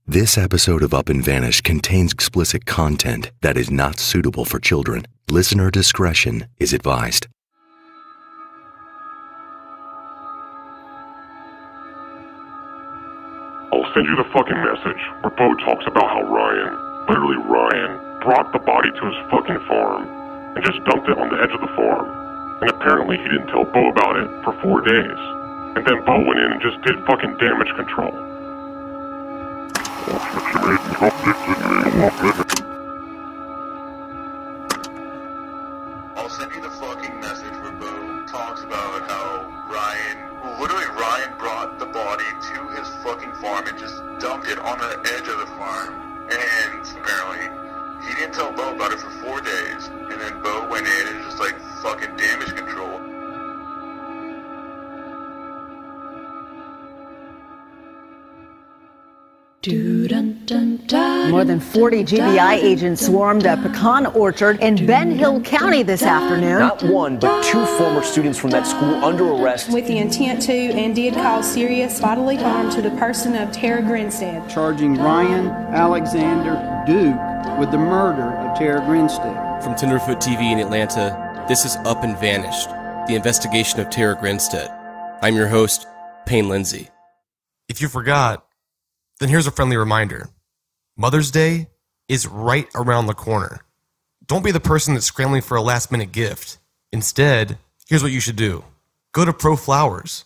This episode of Up and Vanish contains explicit content that is not suitable for children. Listener discretion is advised. I'll send you the fucking message where Bo talks about how literally Ryan, brought the body to his fucking farm and just dumped it on the edge of the farm. And apparently he didn't tell Bo about it for 4 days. And then Bo went in and just did fucking damage control. I'll send you the fucking message where Bo talks about how Ryan brought the body to his fucking farm and just dumped it on the edge of the farm. And apparently he didn't tell Bo about it for 4 days. And then Bo went in and just like fucking damage control. More than 40 GBI agents swarmed a pecan orchard in Ben Hill County this afternoon. Not one, but two former students from that school under arrest. With the intent to and did cause serious bodily harm to the person of Tara Grinstead. Charging Ryan Alexander Duke with the murder of Tara Grinstead. From Tenderfoot TV in Atlanta, this is Up and Vanished, the investigation of Tara Grinstead. I'm your host, Payne Lindsey. If you forgot, then here's a friendly reminder. Mother's Day is right around the corner. Don't be the person that's scrambling for a last-minute gift. Instead, here's what you should do. Go to Pro Flowers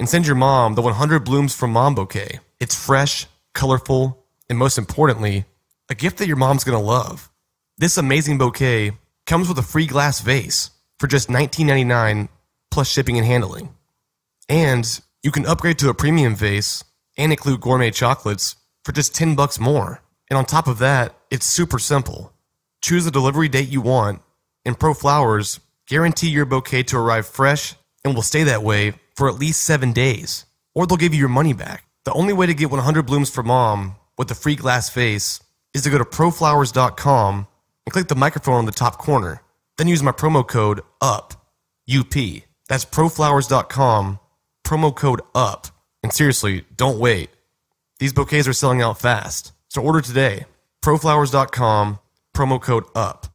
and send your mom the 100 Blooms from Mom bouquet. It's fresh, colorful, and most importantly, a gift that your mom's gonna love. This amazing bouquet comes with a free glass vase for just $19.99 plus shipping and handling. And you can upgrade to a premium vase and include gourmet chocolates for just $10 more. And on top of that, it's super simple. Choose the delivery date you want, and Pro Flowers guarantee your bouquet to arrive fresh and will stay that way for at least 7 days. Or they'll give you your money back. The only way to get 100 Blooms for Mom with a free glass vase is to go to proflowers.com and click the microphone on the top corner. Then use my promo code UP, UP. That's proflowers.com, promo code UP. And seriously, don't wait. These bouquets are selling out fast. So order today. Proflowers.com, promo code UP.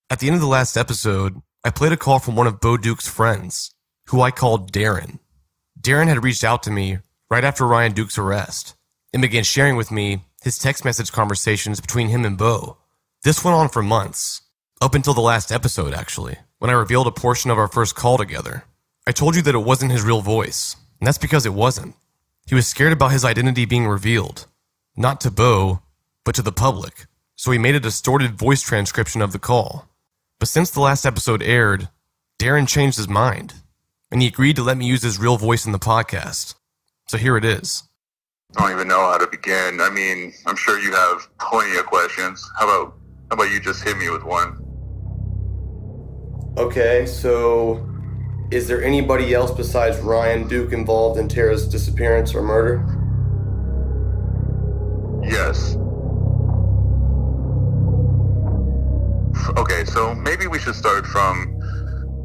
At the end of the last episode, I played a call from one of Bo Duke's friends, who I called Darren. Darren had reached out to me right after Ryan Duke's arrest and began sharing with me his text message conversations between him and Bo. This went on for months, up until the last episode actually, when I revealed a portion of our first call together. I told you that it wasn't his real voice. And that's because it wasn't. He was scared about his identity being revealed. Not to Bo, but to the public. So he made a distorted voice transcription of the call. But since the last episode aired, Darren changed his mind. And he agreed to let me use his real voice in the podcast. So here it is. I don't even know how to begin. I mean, I'm sure you have plenty of questions. How about you just hit me with one? Okay, so is there anybody else besides Ryan Duke involved in Tara's disappearance or murder? Yes. Okay, so maybe we should start from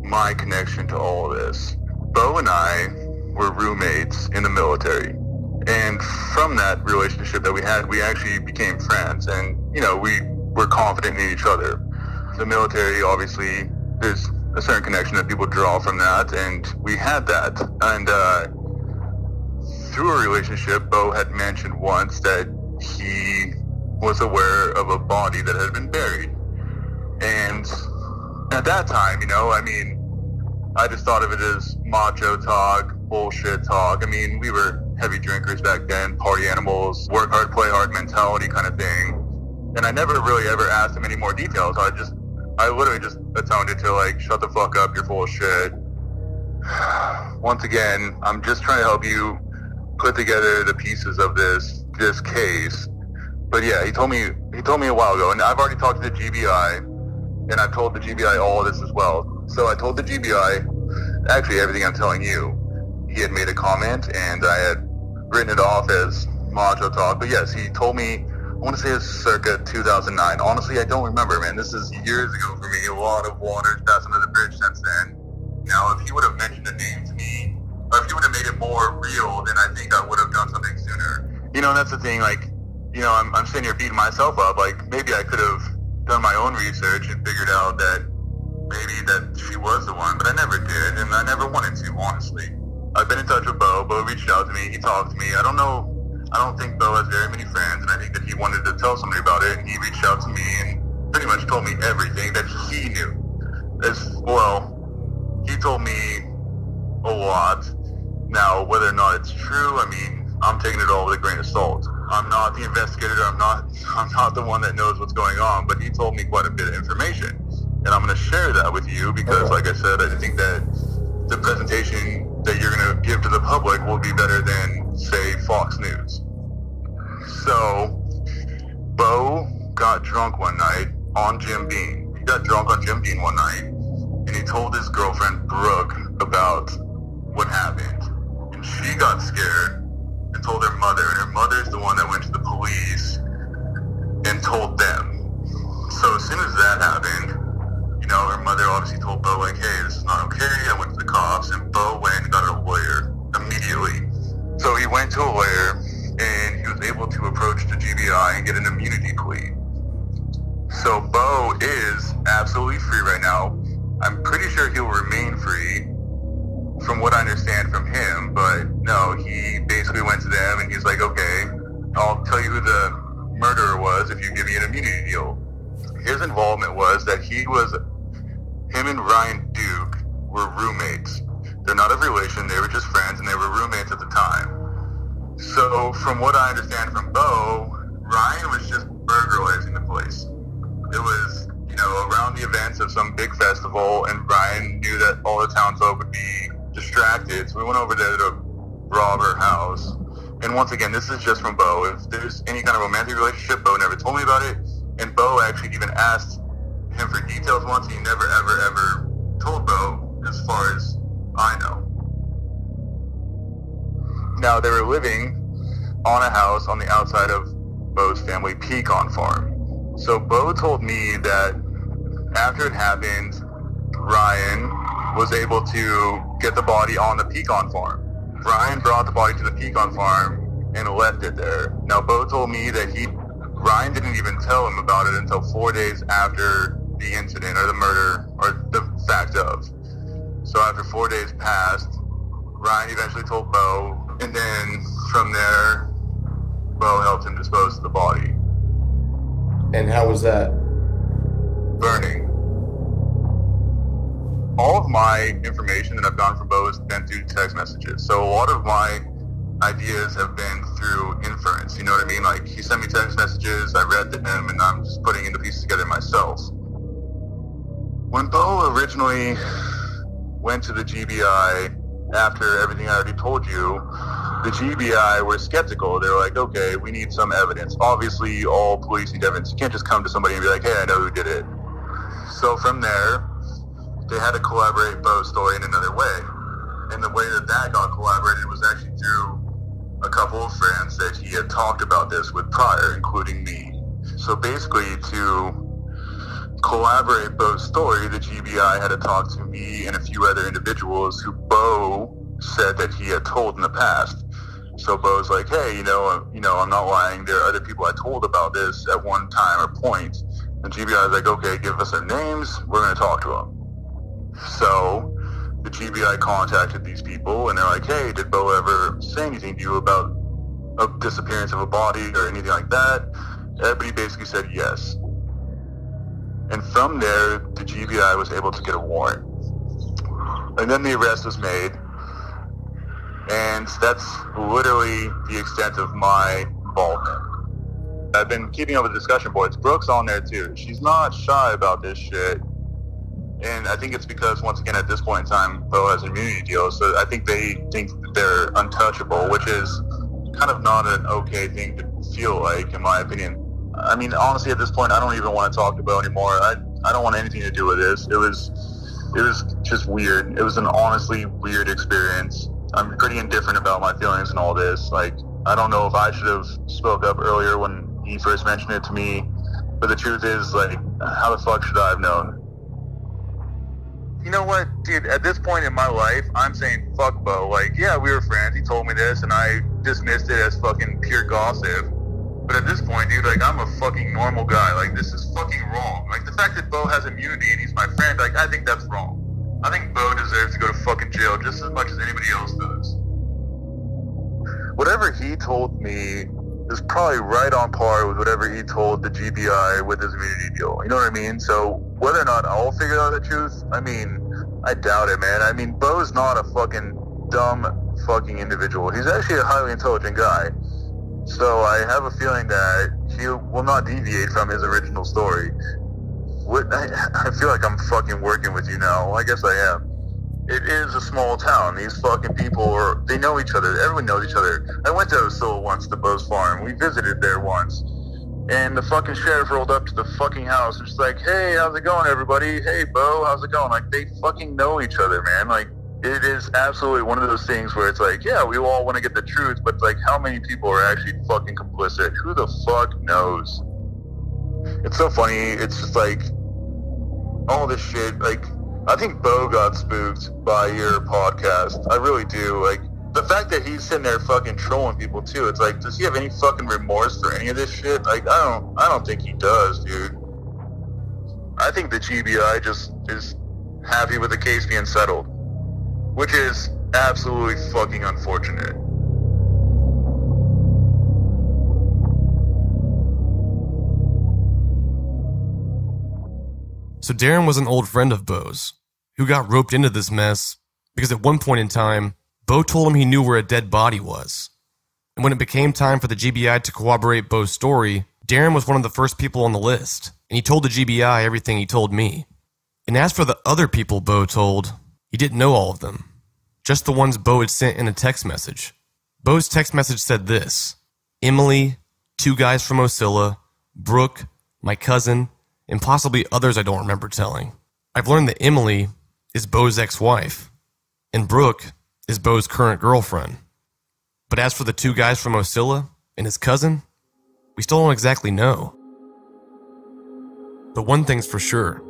my connection to all of this. Bo and I were roommates in the military. And from that relationship that we had, we actually became friends. And, you know, we were confident in each other. The military, obviously, there's a certain connection that people draw from that, and we had that. And through a relationship, Bo had mentioned once that he was aware of a body that had been buried. And at that time, you know, I mean, I just thought of it as macho talk, bullshit talk. I mean, we were heavy drinkers back then, party animals, work hard, play hard mentality kind of thing. And I never really ever asked him any more details. I literally just atoned it to like, shut the fuck up, you're full of shit. Once again, I'm just trying to help you put together the pieces of this case. But yeah, he told me a while ago, and I've already talked to the GBI, and I've told the GBI all of this as well. So I told the GBI actually everything I'm telling you. He had made a comment, and I had written it off as macho talk. But yes, he told me, I want to say it's circa 2009. Honestly, I don't remember, man. This is years ago for me. A lot of water's passed under the bridge since then. Now, if he would have mentioned a name to me, or if he would have made it more real, then I think I would have done something sooner. You know, that's the thing, like, I'm sitting here beating myself up. Like, maybe I could have done my own research and figured out that maybe that she was the one, but I never did, and I never wanted to, honestly. I've been in touch with Bo. Bo reached out to me. He talked to me. I don't think Bo has very many friends, and I think that he wanted to tell somebody about it, and he reached out to me and pretty much told me everything that he knew. He told me a lot. Now, whether or not it's true, I'm taking it all with a grain of salt. I'm not the investigator. I'm not the one that knows what's going on, but he told me quite a bit of information, and I'm going to share that with you because, like I said, I think that the presentation that you're going to give to the public will be better than, say, Fox News. So, Bo got drunk one night on Jim Beam. He got drunk on Jim Beam one night, and he told his girlfriend, Brooke, about what happened. And she got scared and told her mother, and her mother's the one that went to the police and told them. So as soon as that happened, her mother obviously told Bo, like, hey, this is not okay. I went to the cops, and Bo went and got a lawyer immediately. So he went to a lawyer, and he was able to approach the GBI and get an immunity plea. So Bo is absolutely free right now. I'm pretty sure he'll remain free from what I understand from him, but no, he basically went to them and he's like, okay, I'll tell you who the murderer was if you give me an immunity deal. His involvement was that him and Ryan Duke were roommates. They're not of relation, they were just friends, and they were roommates at the time. So from what I understand from Bo, Ryan was just burglarizing the place. It was, around the events of some big festival, and Ryan knew that all the townsfolk would be distracted, so we went over there to rob her house. And once again, this is just from Bo. If there's any kind of romantic relationship, Bo never told me about it, and Bo actually even asked him for details once. He never, ever told Bo, as far as I know. Now, they were living on a house on the outside of Bo's family pecan farm. So Bo told me that after it happened, Ryan was able to get the body on the pecan farm. Ryan brought the body to the pecan farm and left it there. Now, Bo told me that Ryan didn't even tell him about it until 4 days after the incident or the murder or the fact of. So after 4 days passed, Ryan eventually told Bo, and then from there, Bo helped him dispose of the body. And how was that? Burning. All of my information that I've gotten from Bo has been through text messages. So a lot of my ideas have been through inference. You know what I mean? Like, he sent me text messages, I read them, and I'm just putting the pieces together myself. When Bo originally went to the GBI, after everything I already told you, the GBI were skeptical. They were like, okay, we need some evidence. Obviously, all police need evidence. You can't just come to somebody and be like, hey, I know who did it. So from there, they had to collaborate Bo's story in another way. And the way that got collaborated was actually through a couple of friends that he had talked about this with prior, including me. So basically, to collaborate Bo's story, the GBI had to talk to me and a few other individuals who Bo said that he had told in the past. So Bo's like, hey, I'm not lying. There are other people I told about this at one time or point. And GBI was like, okay, give us their names. We're going to talk to them. So the GBI contacted these people, and they're like, hey, did Bo ever say anything to you about a disappearance of a body or anything like that? Everybody basically said yes. And from there, the GBI was able to get a warrant. And then the arrest was made. And that's literally the extent of my involvement. I've been keeping up with discussion boards. Brooke's on there too. She's not shy about this shit. And I think it's because, once again, at this point in time, Bo has an immunity deal. So I think they think that they're untouchable, which is kind of not an okay thing to feel like, in my opinion. I mean, honestly, at this point, I don't even want to talk to Bo anymore. I don't want anything to do with this. It was just weird. It was an honestly weird experience. I'm pretty indifferent about my feelings and all this. Like, I don't know if I should have spoke up earlier when he first mentioned it to me. But the truth is, like, how the fuck should I have known? You know what, dude, at this point in my life, I'm saying fuck Bo. Like, yeah, we were friends. He told me this, and I dismissed it as fucking pure gossip. But at this point, dude, like, I'm a fucking normal guy. Like, this is fucking wrong. Like, the fact that Bo has immunity and he's my friend, like, I think that's wrong. I think Bo deserves to go to fucking jail just as much as anybody else does. Whatever he told me is probably right on par with whatever he told the GBI with his immunity deal. You know what I mean? So whether or not I'll figure out the truth, I mean, I doubt it, man. I mean, Bo's not a fucking dumb fucking individual. He's actually a highly intelligent guy. So I have a feeling that he will not deviate from his original story. I feel like I'm fucking working with you now. I guess I am. It is a small town. These fucking people they know each other. Everyone knows each other. I went to Osceola once to Bo's farm. We visited there once. And the fucking sheriff rolled up to the fucking house and was like, hey, how's it going, everybody? Hey, Bo, how's it going? Like, they fucking know each other, man. Like, it is absolutely one of those things where it's like, yeah, we all want to get the truth, but like, how many people are actually fucking complicit? Who the fuck knows? It's so funny. It's just like, all this shit, like, I think Bo got spooked by your podcast. I really do. Like, the fact that he's sitting there fucking trolling people too, it's like, does he have any fucking remorse for any of this shit? Like, I don't think he does, dude. I think the GBI just is happy with the case being settled, which is absolutely fucking unfortunate. So Darren was an old friend of Bo's, who got roped into this mess because at one point in time, Bo told him he knew where a dead body was. And when it became time for the GBI to corroborate Bo's story, Darren was one of the first people on the list, and he told the GBI everything he told me. And as for the other people Bo told, he didn't know all of them, just the ones Bo had sent in a text message. Bo's text message said this: Emily, 2 guys from Osceola, Brooke, my cousin, and possibly others I don't remember telling. I've learned that Emily is Bo's ex-wife, and Brooke is Bo's current girlfriend. But as for the 2 guys from Osceola and his cousin, we still don't exactly know. But one thing's for sure.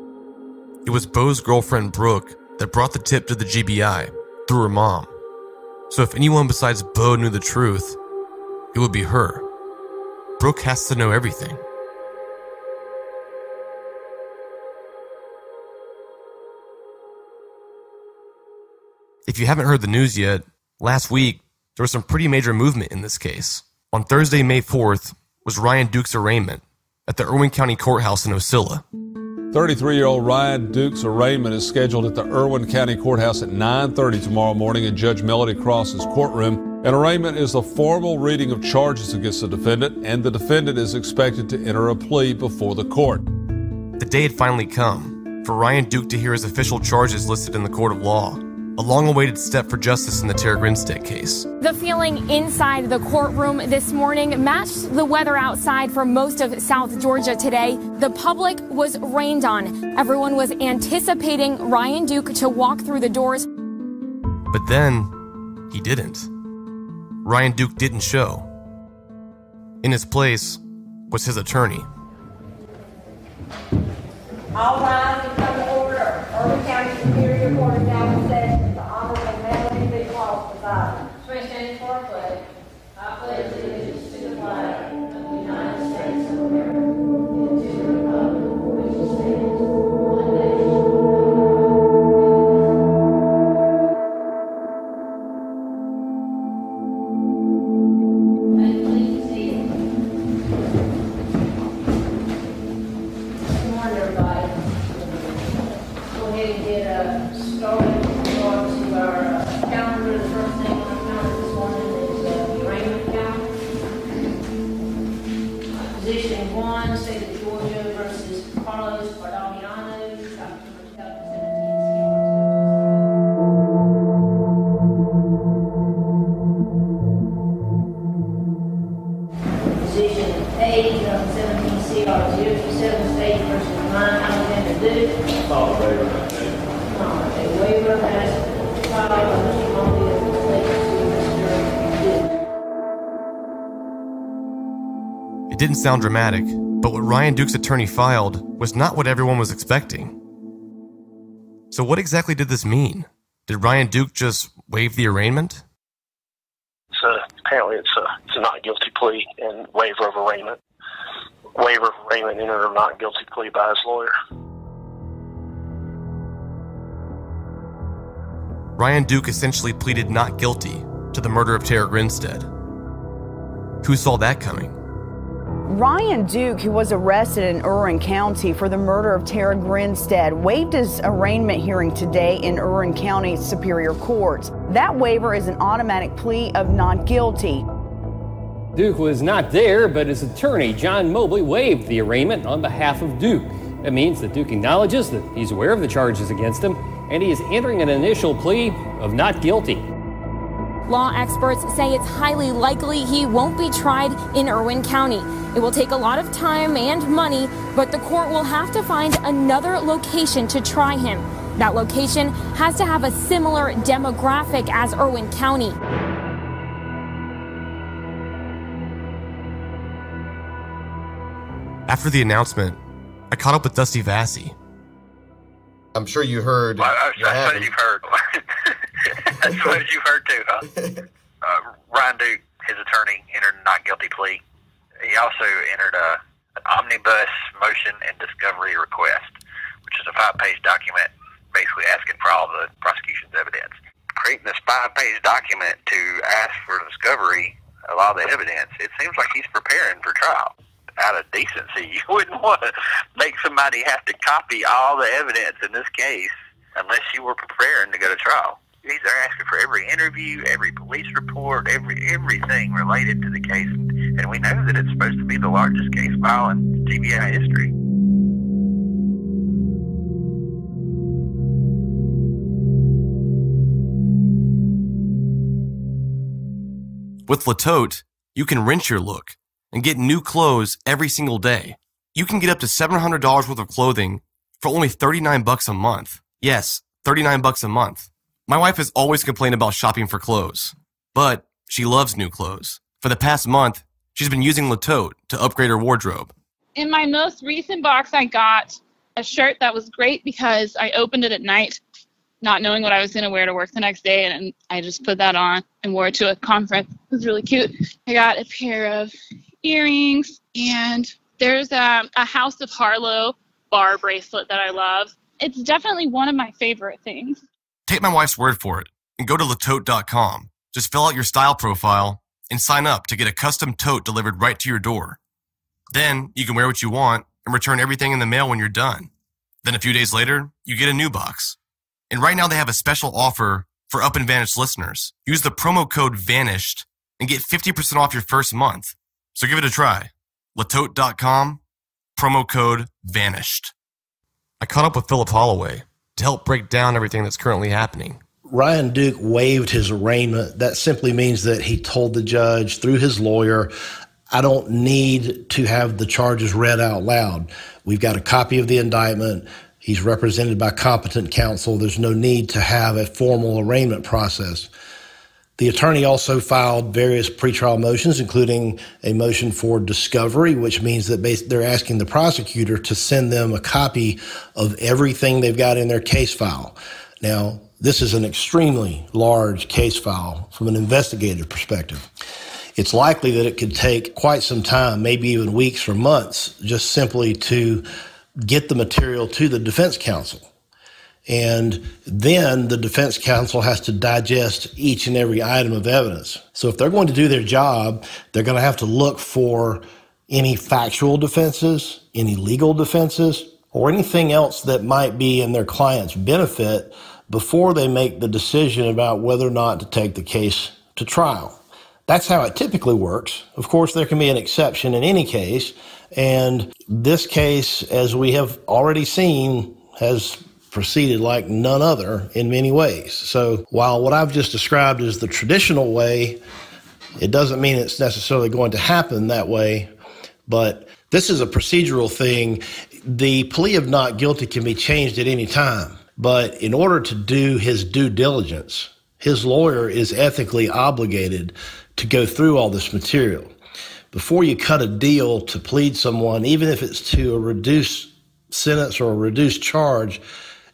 It was Bo's girlfriend Brooke that brought the tip to the GBI through her mom. So if anyone besides Bo knew the truth, it would be her. Brooke has to know everything. If you haven't heard the news yet, last week, there was some pretty major movement in this case. On Thursday, May 4th, was Ryan Duke's arraignment at the Irwin County Courthouse in Osceola. 33-year-old Ryan Duke's arraignment is scheduled at the Irwin County Courthouse at 9:30 tomorrow morning in Judge Melody Cross's courtroom. An arraignment is the formal reading of charges against the defendant, and the defendant is expected to enter a plea before the court. The day had finally come for Ryan Duke to hear his official charges listed in the court of law. A long-awaited step for justice in the Tara Grinstead case. The feeling inside the courtroom this morning matched the weather outside for most of South Georgia today. The public was rained on. Everyone was anticipating Ryan Duke to walk through the doors. But then, he didn't. Ryan Duke didn't show. In his place was his attorney. All rise and come to order. Irwin County Superior Court is now in session. The Honorable Melody B. Cross presiding. Please stand for a pledge. I pledge allegiance to the flag of the United States of America and to the republic which stands one nation. Good morning, everybody. Go ahead and get started to our calendar. The first thing on our calendar this morning is the arraignment calendar. Position 1, State of Georgia versus Carlos Guadalmiano, October 2017. Position 8, 2017 CR 027, State versus Ryan Alexander Duke. A waiver has filed on Mr. Mobley of Mr. Duke. It didn't sound dramatic, but what Ryan Duke's attorney filed was not what everyone was expecting. So what exactly did this mean? Did Ryan Duke just waive the arraignment? It's a apparently it's a not guilty plea and waiver of arraignment. Waiver of arraignment entered a not guilty plea by his lawyer. Ryan Duke essentially pleaded not guilty to the murder of Tara Grinstead. Who saw that coming? Ryan Duke, who was arrested in Irwin County for the murder of Tara Grinstead, waived his arraignment hearing today in Irwin County Superior Court. That waiver is an automatic plea of not guilty. Duke was not there, but his attorney, John Mobley, waived the arraignment on behalf of Duke. That means that Duke acknowledges that he's aware of the charges against him, and he is entering an initial plea of not guilty. Law experts say it's highly likely he won't be tried in Irwin County. It will take a lot of time and money, but the court will have to find another location to try him. That location has to have a similar demographic as Irwin County. After the announcement, I caught up with Dusty Vassy. I'm sure you heard. Well, that's what you've heard. That's what you've heard too, huh? Ryan Duke, his attorney, entered a not guilty plea. He also entered an omnibus motion and discovery request, which is a 5-page document basically asking for all the prosecution's evidence. Creating this 5-page document to ask for discovery of all the evidence, it seems like he's preparing for trial. Out of decency, you wouldn't want to make somebody have to copy all the evidence in this case unless you were preparing to go to trial. These are asking for every interview, every police report, everything related to the case. And we know that it's supposed to be the largest case file in TBI history. With Latote, you can rinse your look and get new clothes every single day. You can get up to $700 worth of clothing for only $39 a month. Yes, $39 a month. My wife has always complained about shopping for clothes, but she loves new clothes. For the past month, she's been using Latote to upgrade her wardrobe. In my most recent box, I got a shirt that was great because I opened it at night, not knowing what I was going to wear to work the next day, and I just put that on and wore it to a conference. It was really cute. I got a pair of earrings, and there's a House of Harlow bar bracelet that I love. It's definitely one of my favorite things. Take my wife's word for it and go to latote.com. Just fill out your style profile and sign up to get a custom tote delivered right to your door. Then you can wear what you want and return everything in the mail when you're done. Then a few days later, you get a new box. And right now they have a special offer for Up and Vanished listeners. Use the promo code VANISHED and get 50% off your first month. So give it a try. Latote.com, promo code VANISHED. I caught up with Philip Holloway to help break down everything that's currently happening. Ryan Duke waived his arraignment. That simply means that he told the judge through his lawyer, I don't need to have the charges read out loud. We've got a copy of the indictment. He's represented by competent counsel. There's no need to have a formal arraignment process. The attorney also filed various pretrial motions, including a motion for discovery, which means that they're asking the prosecutor to send them a copy of everything they've got in their case file. Now, this is an extremely large case file from an investigative perspective. It's likely that it could take quite some time, maybe even weeks or months, just simply to get the material to the defense counsel. And then the defense counsel has to digest each and every item of evidence. So if they're going to do their job, they're going to have to look for any factual defenses, any legal defenses, or anything else that might be in their client's benefit before they make the decision about whether or not to take the case to trial. That's how it typically works. Of course, there can be an exception in any case, and this case, as we have already seen, has proceeded like none other in many ways. So while what I've just described is the traditional way, it doesn't mean it's necessarily going to happen that way, but this is a procedural thing. The plea of not guilty can be changed at any time, but in order to do his due diligence, his lawyer is ethically obligated to go through all this material. Before you cut a deal to plead someone, even if it's to a reduced sentence or a reduced charge,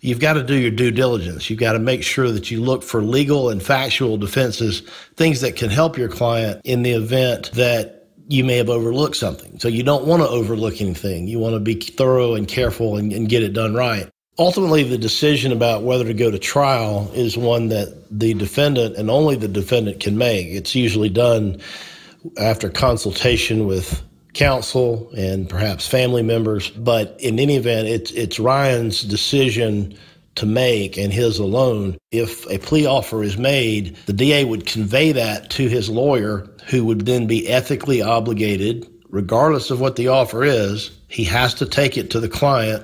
you've got to do your due diligence. You've got to make sure that you look for legal and factual defenses, things that can help your client in the event that you may have overlooked something. So you don't want to overlook anything. You want to be thorough and careful and get it done right. Ultimately, the decision about whether to go to trial is one that the defendant and only the defendant can make. It's usually done after consultation with counsel and perhaps family members. But in any event, it's Ryan's decision to make, and his alone. If a plea offer is made, the DA would convey that to his lawyer, who would then be ethically obligated, regardless of what the offer is. He has to take it to the client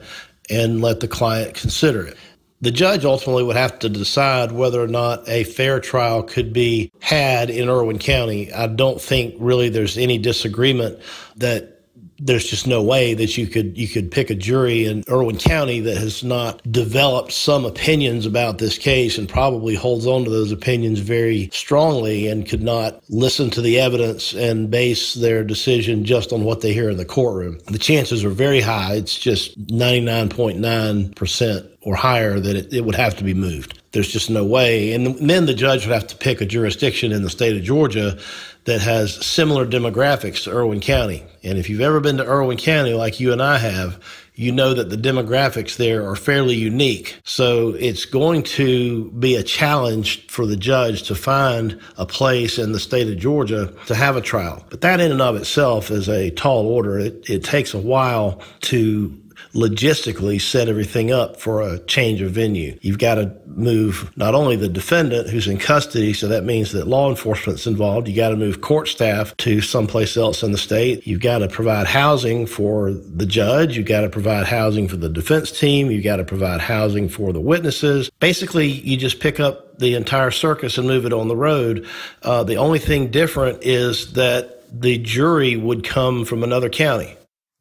and let the client consider it. The judge ultimately would have to decide whether or not a fair trial could be had in Irwin County. I don't think really there's any disagreement that there's just no way that you could pick a jury in Irwin County that has not developed some opinions about this case and probably holds on to those opinions very strongly and could not listen to the evidence and base their decision just on what they hear in the courtroom. The chances are very high. It's just 99.9% or higher that it would have to be moved. There's just no way. And then the judge would have to pick a jurisdiction in the state of Georgia that has similar demographics to Irwin County. And if you've ever been to Irwin County like you and I have, you know that the demographics there are fairly unique. So it's going to be a challenge for the judge to find a place in the state of Georgia to have a trial. But that in and of itself is a tall order. It takes a while to logistically set everything up for a change of venue. You've got to move not only the defendant who's in custody, so that means that law enforcement's involved. You got to move court staff to someplace else in the state. You've got to provide housing for the judge. You've got to provide housing for the defense team. You've got to provide housing for the witnesses. Basically, you just pick up the entire circus and move it on the road. The only thing different is that the jury would come from another county.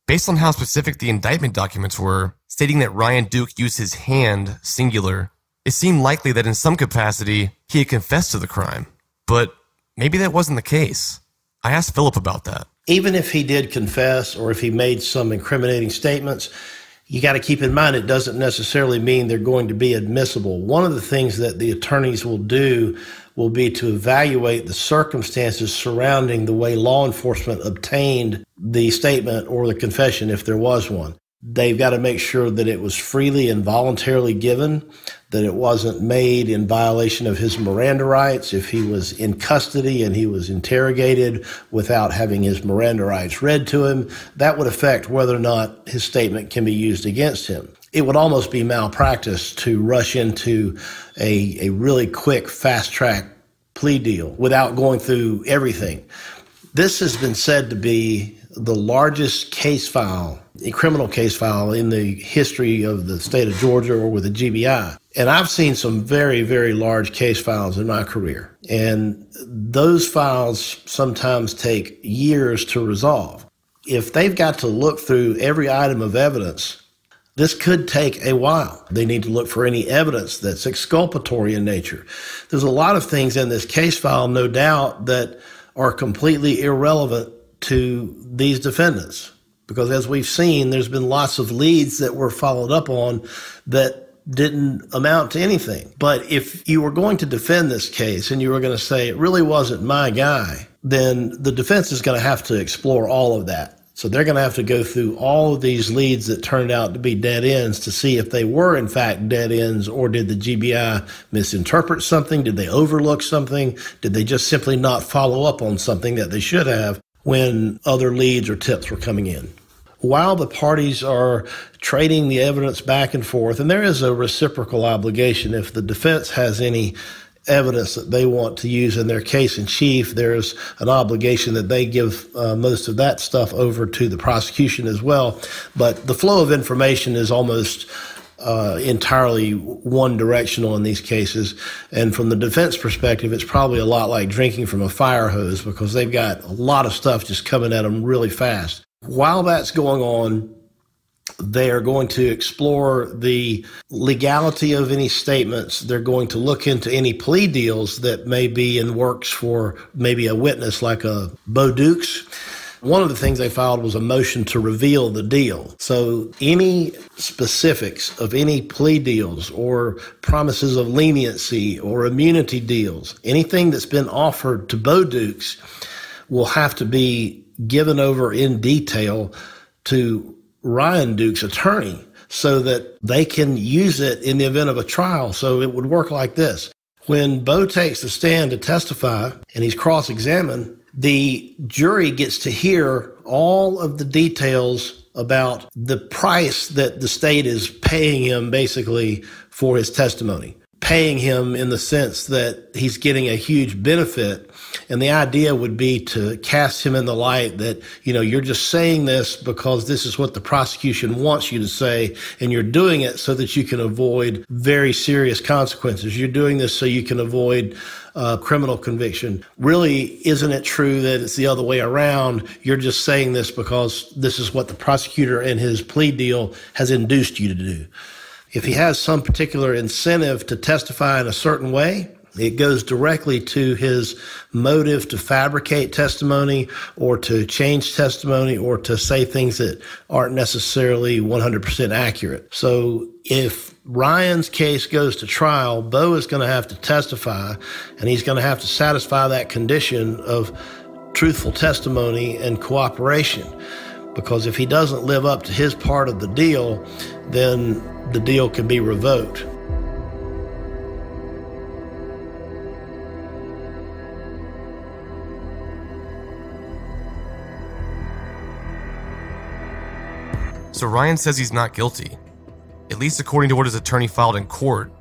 Based on how specific the indictment documents were, stating that Ryan Duke used his hand, singular, it seemed likely that in some capacity he had confessed to the crime. But maybe that wasn't the case. I asked Philip about that. Even if he did confess or if he made some incriminating statements, you got to keep in mind it doesn't necessarily mean they're going to be admissible. One of the things that the attorneys will do will be to evaluate the circumstances surrounding the way law enforcement obtained the statement or the confession, if there was one. They've got to make sure that it was freely and voluntarily given, that it wasn't made in violation of his Miranda rights. If he was in custody and he was interrogated without having his Miranda rights read to him, that would affect whether or not his statement can be used against him. It would almost be malpractice to rush into a really quick, fast-track plea deal without going through everything. This has been said to be the largest case file, a criminal case file in the history of the state of Georgia or with the GBI. And I've seen some very, very large case files in my career. And those files sometimes take years to resolve. If they've got to look through every item of evidence, this could take a while. They need to look for any evidence that's exculpatory in nature. There's a lot of things in this case file, no doubt, that are completely irrelevant to these defendants. Because as we've seen, there's been lots of leads that were followed up on that didn't amount to anything. But if you were going to defend this case and you were going to say it really wasn't my guy, then the defense is going to have to explore all of that. So they're going to have to go through all of these leads that turned out to be dead ends to see if they were in fact dead ends, or did the GBI misinterpret something? Did they overlook something? Did they just simply not follow up on something that they should have when other leads or tips were coming in? While the parties are trading the evidence back and forth, and there is a reciprocal obligation, if the defense has any evidence that they want to use in their case in chief, there's an obligation that they give most of that stuff over to the prosecution as well. But the flow of information is almost entirely one directional in these cases. And from the defense perspective, it's probably a lot like drinking from a fire hose, because they've got a lot of stuff just coming at them really fast. While that's going on, they are going to explore the legality of any statements. They're going to look into any plea deals that may be in works for maybe a witness like a Bo Dukes. One of the things they filed was a motion to reveal the deal. So any specifics of any plea deals or promises of leniency or immunity deals, anything that's been offered to Bo Dukes will have to be given over in detail to Ryan Duke's attorney so that they can use it in the event of a trial. So it would work like this. When Bo takes the stand to testify and he's cross-examined, the jury gets to hear all of the details about the price that the state is paying him basically for his testimony, paying him in the sense that he's getting a huge benefit. And the idea would be to cast him in the light that, you're just saying this because this is what the prosecution wants you to say, and you're doing it so that you can avoid very serious consequences. You're doing this so you can avoid criminal conviction. Really, isn't it true that it's the other way around? You're just saying this because this is what the prosecutor in his plea deal has induced you to do. If he has some particular incentive to testify in a certain way, it goes directly to his motive to fabricate testimony or to change testimony or to say things that aren't necessarily 100% accurate. So if Ryan's case goes to trial, Bo is going to have to testify, and he's going to have to satisfy that condition of truthful testimony and cooperation. Because if he doesn't live up to his part of the deal, then the deal can be revoked. So Ryan says he's not guilty, at least according to what his attorney filed in court,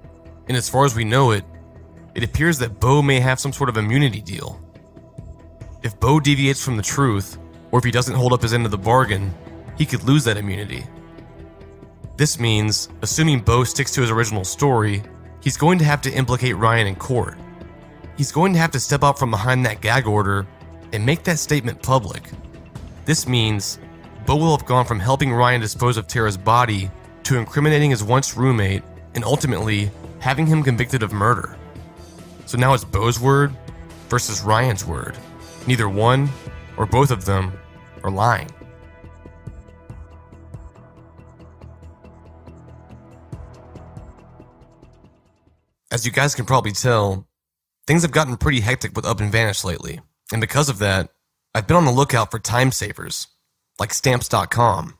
and as far as we know it appears that Bo may have some sort of immunity deal. If Bo deviates from the truth, or if he doesn't hold up his end of the bargain, he could lose that immunity. This means, assuming Bo sticks to his original story, he's going to have to implicate Ryan in court. He's going to have to step out from behind that gag order and make that statement public. This means Bo will have gone from helping Ryan dispose of Tara's body to incriminating his once roommate and ultimately having him convicted of murder. So now it's Bo's word versus Ryan's word. Neither one or both of them are lying. As you guys can probably tell, things have gotten pretty hectic with Up and Vanish lately, and because of that, I've been on the lookout for time savers, like Stamps.com.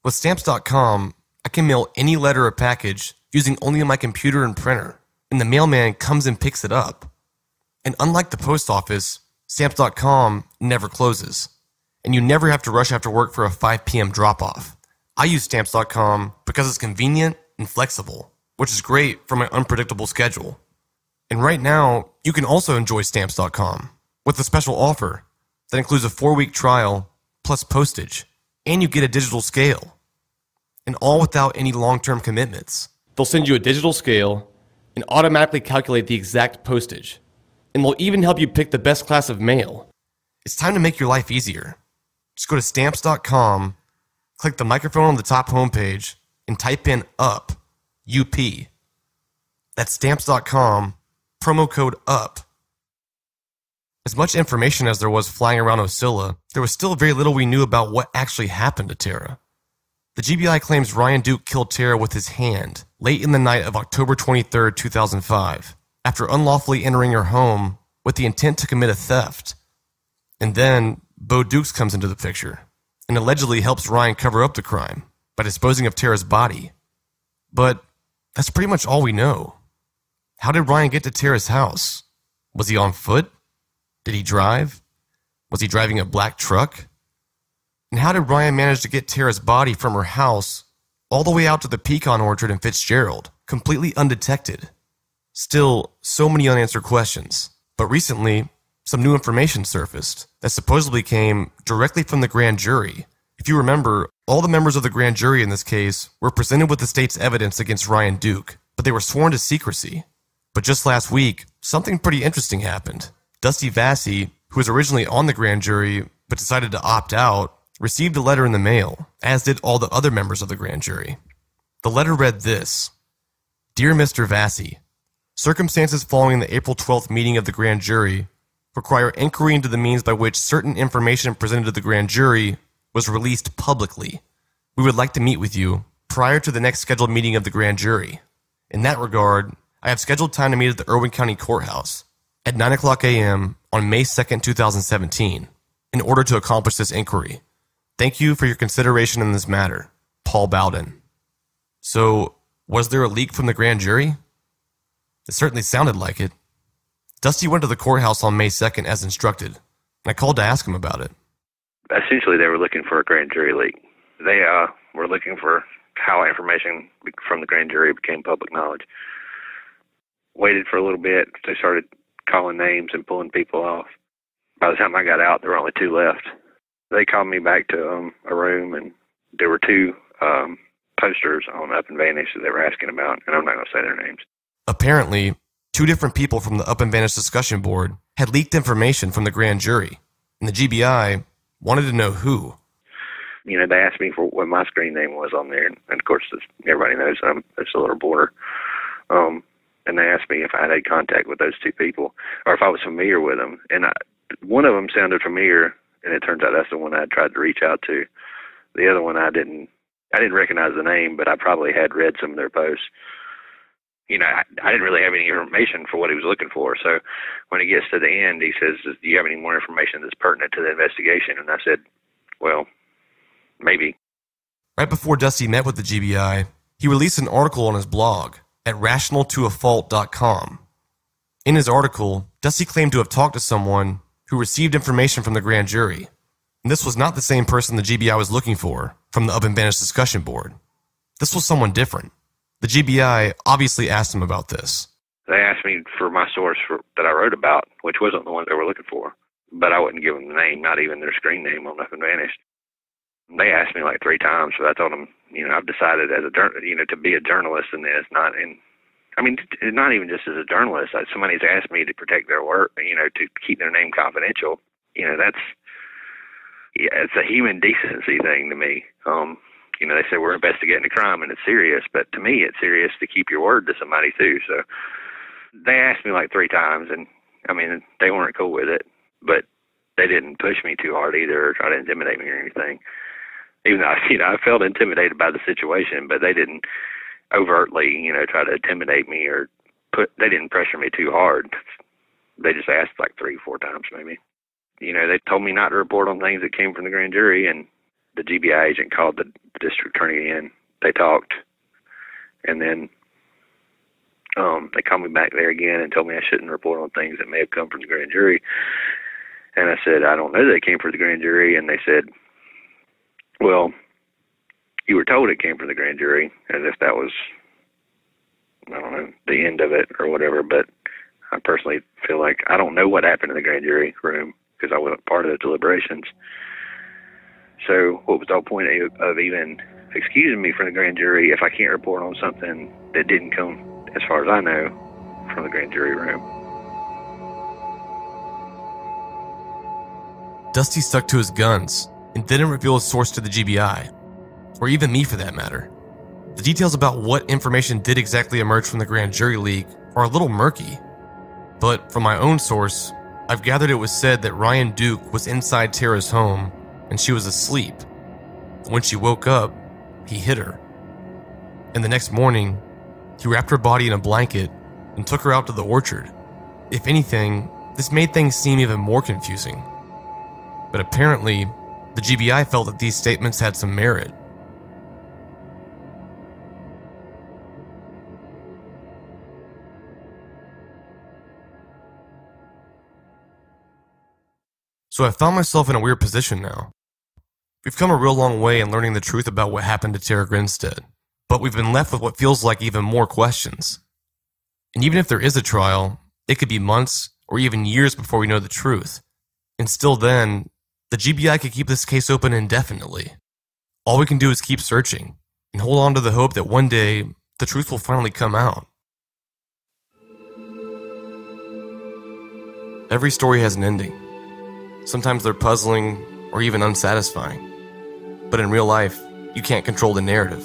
With Stamps.com, I can mail any letter or package using only my computer and printer, and the mailman comes and picks it up. And unlike the post office, Stamps.com never closes, and you never have to rush after work for a 5 p.m. drop-off. I use Stamps.com because it's convenient and flexible, which is great for my unpredictable schedule. And right now, you can also enjoy Stamps.com with a special offer that includes a 4-week trial plus postage, and you get a digital scale, and all without any long-term commitments. They'll send you a digital scale and automatically calculate the exact postage, and they'll even help you pick the best class of mail. It's time to make your life easier. Just go to Stamps.com, click the microphone on the top homepage, and type in UP, UP. That's Stamps.com, promo code UP. As much information as there was flying around Ocilla, there was still very little we knew about what actually happened to Tara. The GBI claims Ryan Duke killed Tara with his hand late in the night of October 23, 2005, after unlawfully entering her home with the intent to commit a theft. And then, Bo Dukes comes into the picture and allegedly helps Ryan cover up the crime by disposing of Tara's body. But that's pretty much all we know. How did Ryan get to Tara's house? Was he on foot? Did he drive? Was he driving a black truck? And how did Ryan manage to get Tara's body from her house all the way out to the pecan orchard in Fitzgerald, completely undetected? Still, so many unanswered questions. But recently, some new information surfaced that supposedly came directly from the grand jury. If you remember, all the members of the grand jury in this case were presented with the state's evidence against Ryan Duke, but they were sworn to secrecy. But just last week, something pretty interesting happened. Dusty Vassy, who was originally on the grand jury but decided to opt out, received a letter in the mail, as did all the other members of the grand jury. The letter read this: Dear Mr. Vassy, circumstances following the April 12th meeting of the grand jury require inquiry into the means by which certain information presented to the grand jury was released publicly. We would like to meet with you prior to the next scheduled meeting of the grand jury. In that regard, I have scheduled time to meet at the Irwin County Courthouse at 9 o'clock a.m. on May 2nd, 2017, in order to accomplish this inquiry. Thank you for your consideration in this matter. Paul Bowden. So, was there a leak from the grand jury? It certainly sounded like it. Dusty went to the courthouse on May 2nd as instructed, and I called to ask him about it. Essentially, they were looking for a grand jury leak. They were looking for how information from the grand jury became public knowledge. Waited for a little bit. They started calling names and pulling people off. By the time I got out, there were only 2 left. They called me back to a room, and there were 2 posters on Up and Vanish that they were asking about, and I'm not going to say their names. Apparently, 2 different people from the Up and Vanish discussion board had leaked information from the grand jury, and the GBI wanted to know who. You know, they asked me for what my screen name was on there, and of course, everybody knows I'm a little reporter. And they asked me if I had contact with those 2 people, or if I was familiar with them. And one of them sounded familiar, and it turns out that's the one I tried to reach out to. The other one I didn't recognize the name, but I probably had read some of their posts. You know, I didn't really have any information for what he was looking for. So when he gets to the end, he says, "Do you have any more information that's pertinent to the investigation?" And I said, "Well, maybe." Right before Dusty met with the GBI, he released an article on his blog at rationaltoafault.com. In his article, Dusty claimed to have talked to someone who received information from the grand jury. And this was not the same person the GBI was looking for from the Up and Vanish discussion board. This was someone different. The GBI obviously asked him about this. They asked me for my source that I wrote about, which wasn't the one they were looking for. But I wouldn't give them the name, not even their screen name on Up and Vanish. They asked me like 3 times, so I told them, you know, I've decided as to be a journalist in this, not even just as a journalist. Somebody's asked me to protect their work, you know, to keep their name confidential. You know, it's a human decency thing to me. You know, they say we're investigating a crime and it's serious, but to me it's serious to keep your word to somebody too. So they asked me like 3 times, and I mean, they weren't cool with it, but they didn't push me too hard either or try to intimidate me or anything. Even though, you know, I felt intimidated by the situation, but they didn't overtly, you know, try to intimidate me or they didn't pressure me too hard. They just asked like 3 or 4 times maybe. You know, they told me not to report on things that came from the grand jury, and the GBI agent called the district attorney in. They talked, and then they called me back there again and told me I shouldn't report on things that may have come from the grand jury. And I said, I don't know that it came from the grand jury. And they said, well, you were told it came from the grand jury, as if that was, I don't know, the end of it or whatever. But I personally feel like I don't know what happened in the grand jury room because I wasn't part of the deliberations. So what was the whole point of even excusing me from the grand jury if I can't report on something that didn't come, as far as I know, from the grand jury room? Dusty stuck to his guns and didn't reveal his source to the GBI, or even me for that matter. The details about what information did exactly emerge from the grand jury leak are a little murky, but from my own source, I've gathered it was said that Ryan Duke was inside Tara's home and she was asleep. When she woke up, he hit her. And the next morning, he wrapped her body in a blanket and took her out to the orchard. If anything, this made things seem even more confusing. But apparently, the GBI felt that these statements had some merit. So I found myself in a weird position now. We've come a real long way in learning the truth about what happened to Tara Grinstead, but we've been left with what feels like even more questions. And even if there is a trial, it could be months or even years before we know the truth. And still then, the GBI could keep this case open indefinitely. All we can do is keep searching and hold on to the hope that one day the truth will finally come out. Every story has an ending. Sometimes they're puzzling or even unsatisfying. But in real life, you can't control the narrative.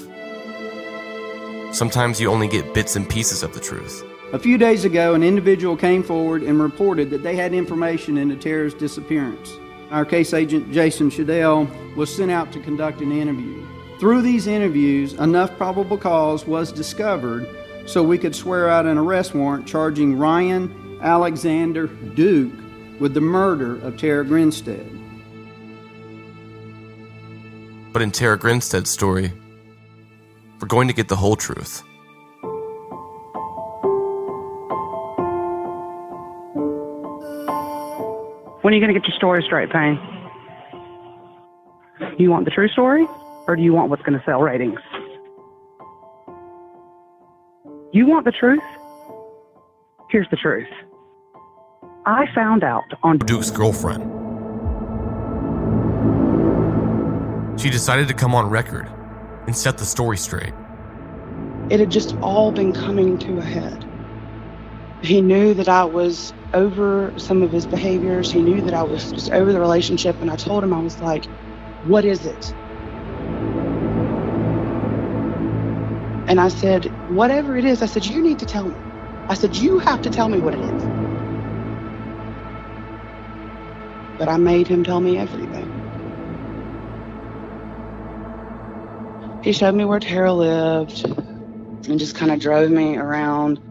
Sometimes you only get bits and pieces of the truth. A few days ago, an individual came forward and reported that they had information into Tara's disappearance. Our case agent, Jason Shadell, was sent out to conduct an interview. Through these interviews, enough probable cause was discovered so we could swear out an arrest warrant charging Ryan Alexander Duke with the murder of Tara Grinstead. But in Tara Grinstead's story, we're going to get the whole truth. When are you going to get your story straight, Payne? You want the true story, or do you want what's going to sell ratings? You want the truth? Here's the truth. I found out on Duke's girlfriend. She decided to come on record and set the story straight. It had just all been coming to a head. He knew that I was over some of his behaviors. He knew that I was just over the relationship. And I told him, I was like, what is it? And I said, whatever it is, I said, you need to tell me. I said, you have to tell me what it is. But I made him tell me everything. He showed me where Tara lived and just kind of drove me around.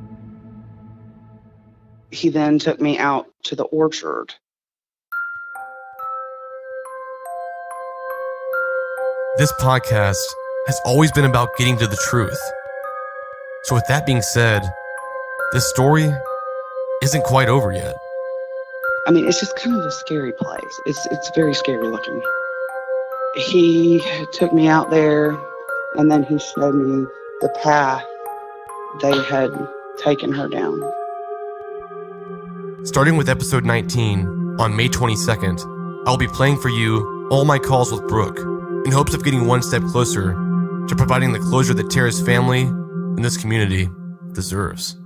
He then took me out to the orchard. This podcast has always been about getting to the truth. So with that being said, this story isn't quite over yet. I mean, it's just kind of a scary place. It's very scary looking. He took me out there, and then he showed me the path they had taken her down. Starting with episode 19, on May 22nd, I'll be playing for you All My Calls with Brooke, in hopes of getting one step closer to providing the closure that Tara's family and this community deserves.